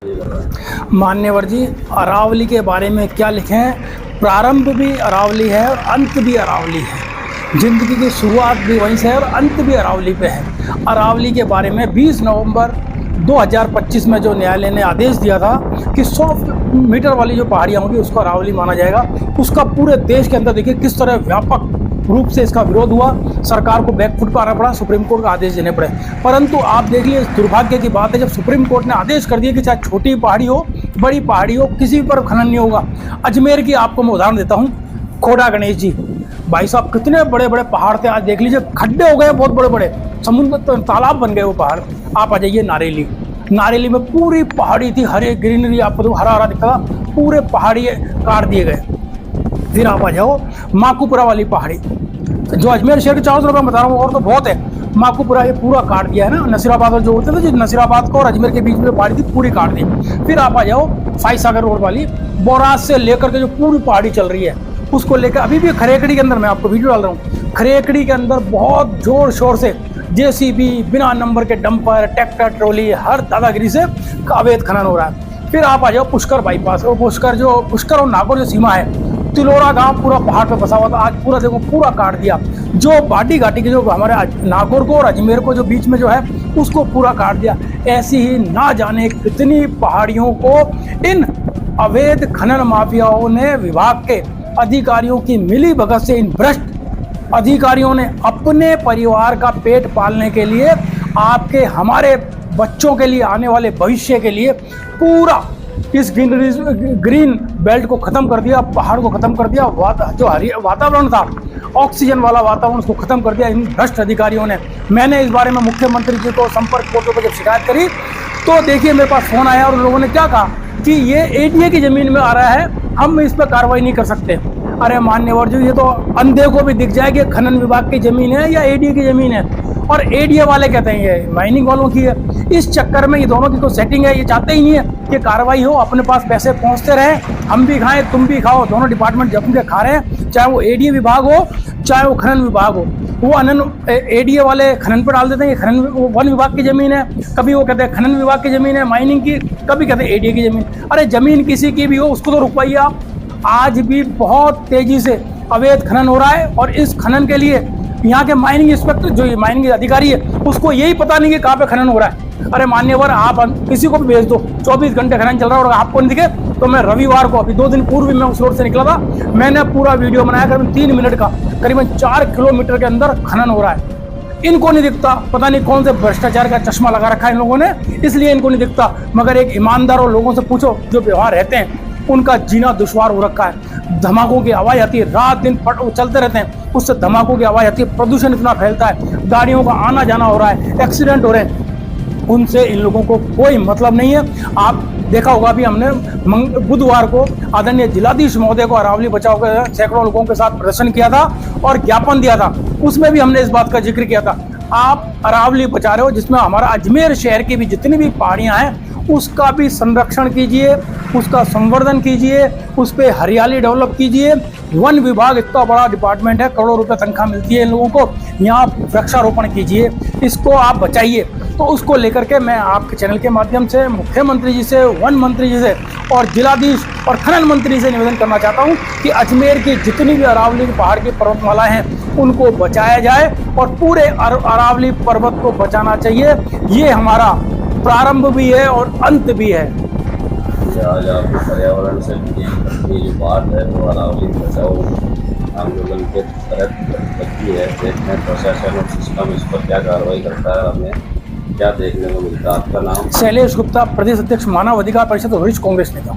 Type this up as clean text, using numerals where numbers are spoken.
मान्यवर जी, अरावली के बारे में क्या लिखें। प्रारंभ भी अरावली है और अंत भी अरावली है। ज़िंदगी की शुरुआत भी वहीं से है और अंत भी अरावली पे है। अरावली के बारे में 20 नवंबर 2025 में जो न्यायालय ने आदेश दिया था कि 100 मीटर वाली जो पहाड़ियाँ होंगी उसको अरावली माना जाएगा, उसका पूरे देश के अंदर देखिए किस तरह व्यापक रूप से इसका विरोध हुआ। सरकार को बैकफुट पर आना पड़ा, सुप्रीम कोर्ट का आदेश देने पड़े। परंतु आप देख लीजिए, दुर्भाग्य की बात है जब सुप्रीम कोर्ट ने आदेश कर दिया कि चाहे छोटी पहाड़ी हो बड़ी पहाड़ी हो किसी पर खनन नहीं होगा। अजमेर की आपको मैं उदाहरण देता हूँ, खोड़ा गणेश जी भाई साहब, कितने बड़े बड़े पहाड़ थे, आज देख लीजिए खड्डे हो गए बहुत बड़े बड़े, समुद्र तालाब बन गए वो पहाड़। आप आ जाइए नारेली, नारेली में पूरी पहाड़ी थी, हरे ग्रीनरी, आपको तो हरा हरा दिखता था, पूरे पहाड़ी काट दिए गए। फिर आप आ जाओ माकूपुरा वाली पहाड़ी, जो अजमेर शहर के चारों तरफ मैं बता रहा हूँ, और तो बहुत है। माकूपुरा ये पूरा काट दिया है ना, नसीराबाद और जो होते थे, जो नसीराबाद को और अजमेर के बीच में पहाड़ी थी पूरी काट दी। फिर आप आ जाओ फाई सागर रोड वाली, बोराज से लेकर के जो पूरी पहाड़ी चल रही है उसको लेकर अभी भी खरेकड़ी के अंदर, मैं आपको वीडियो डाल रहा हूँ, खरेकड़ी के अंदर बहुत जोर शोर से जेसीबी, बिना नंबर के डंपर, ट्रैक्टर ट्रॉली, हर दादागिरी से अवैध खनन हो रहा है। फिर आप आ जाओ पुष्कर बाईपास, और पुष्कर और नागौर जो सीमा है, तिलोरा गांव पूरा पहाड़ पे बसा हुआ था, आज पूरा देखो पूरा काट दिया। जो बाटी घाटी के जो हमारे नागौर को और अजमेर को जो बीच में जो है उसको पूरा काट दिया। ऐसी ही ना जाने कितनी पहाड़ियों को इन अवैध खनन माफियाओं ने, विभाग के अधिकारियों की मिली भगत से, इन भ्रष्ट अधिकारियों ने अपने परिवार का पेट पालने के लिए, आपके हमारे बच्चों के लिए, आने वाले भविष्य के लिए पूरा इस ग्रीन बेल्ट को खत्म कर दिया, पहाड़ को खत्म कर दिया, जो वातावरण था ऑक्सीजन वाला वातावरण उसको खत्म कर दिया इन भ्रष्ट अधिकारियों ने। मैंने इस बारे में मुख्यमंत्री जी को संपर्क पोर्टल पर जब शिकायत करी तो देखिए मेरे पास फोन आया और उन लोगों ने क्या कहा कि ये एडीए की जमीन में आ रहा है, हम इस पर कार्रवाई नहीं कर सकते। अरे मान्यवर जी, ये तो अंधे को भी दिख जाए कि खनन विभाग की जमीन है या एडीए की जमीन है, और एडीए वाले कहते हैं ये माइनिंग वालों की है। इस चक्कर में ये दोनों की कोई सेटिंग है, ये चाहते ही नहीं है कि कार्रवाई हो, अपने पास पैसे पहुंचते रहे, हम भी खाएं तुम भी खाओ, दोनों डिपार्टमेंट जम के खा रहे हैं, चाहे वो एडीए विभाग हो चाहे वो खनन विभाग हो। वो एडीए वाले खनन पर डाल देते हैं, खनन वन विभाग की जमीन है, कभी वो कहते हैं खनन विभाग की जमीन है माइनिंग की, कभी कहते हैं एडीए की जमीन। अरे जमीन किसी की भी हो उसको तो रुकवाइए आप। आज भी बहुत तेजी से अवैध खनन हो रहा है, और इस खनन के लिए यहाँ के माइनिंग इंस्पेक्टर, जो माइनिंग अधिकारी है, उसको यही पता नहीं कि कहाँ पे खनन हो रहा है। अरे मान्यवर, आप किसी को भी भेज दो, 24 घंटे खनन चल रहा है और आपको नहीं दिखे तो मैं रविवार को, अभी 2 दिन पूर्व मैं उस रोड से निकला था, मैंने पूरा वीडियो बनाया करीबन 3 मिनट का, करीबन 4 किलोमीटर के अंदर खनन हो रहा है। इनको नहीं दिखता, पता नहीं कौन से भ्रष्टाचार का चश्मा लगा रखा है इन लोगों ने, इसलिए इनको नहीं दिखता। मगर एक ईमानदार और लोगों से पूछो जो व्यवहार रहते हैं, उनका जीना दुश्वार हो रखा है। धमाकों की आवाज़ आती है, रात दिन चलते रहते हैं, उससे धमाकों की आवाज़ आती है, प्रदूषण इतना फैलता है, गाड़ियों का आना जाना हो रहा है, एक्सीडेंट हो रहे हैं, उनसे इन लोगों को कोई मतलब नहीं है। आप देखा होगा, अभी हमने बुधवार को आदरणीय जिलाधीश महोदय को अरावली बचाओ के सैकड़ों लोगों के साथ प्रदर्शन किया था और ज्ञापन दिया था, उसमें भी हमने इस बात का जिक्र किया था। आप अरावली बचा रहे हो, जिसमें हमारा अजमेर शहर की भी जितनी भी पहाड़ियाँ हैं उसका भी संरक्षण कीजिए, उसका संवर्धन कीजिए, उस पर हरियाली डेवलप कीजिए। वन विभाग इतना बड़ा डिपार्टमेंट है, करोड़ों रुपए तनख्वाह मिलती है इन लोगों को, यहाँ वृक्षारोपण कीजिए, इसको आप बचाइए। तो उसको लेकर के मैं आपके चैनल के माध्यम से मुख्यमंत्री जी से, वन मंत्री जी से और जिलाधीश और खनन मंत्री से निवेदन करना चाहता हूँ कि अजमेर की जितनी भी अरावली पहाड़ की पर्वतमाला हैं उनको बचाया जाए, और पूरे अरावली पर्वत को बचाना चाहिए। ये हमारा प्रारंभ भी है और अंत भी है। आज आपको पर्यावरण से जुड़ी जो बात है वो अरावली बचाओ आंदोलन के तहत बची है, देखते हैं प्रशासन और सिस्टम इस पर क्या कार्रवाई करता है, हमें क्या देखने को मिलता है। आपका नाम? शैलेश गुप्ता, प्रदेश अध्यक्ष मानव अधिकार परिषद वरिष्ठ कांग्रेस नेता।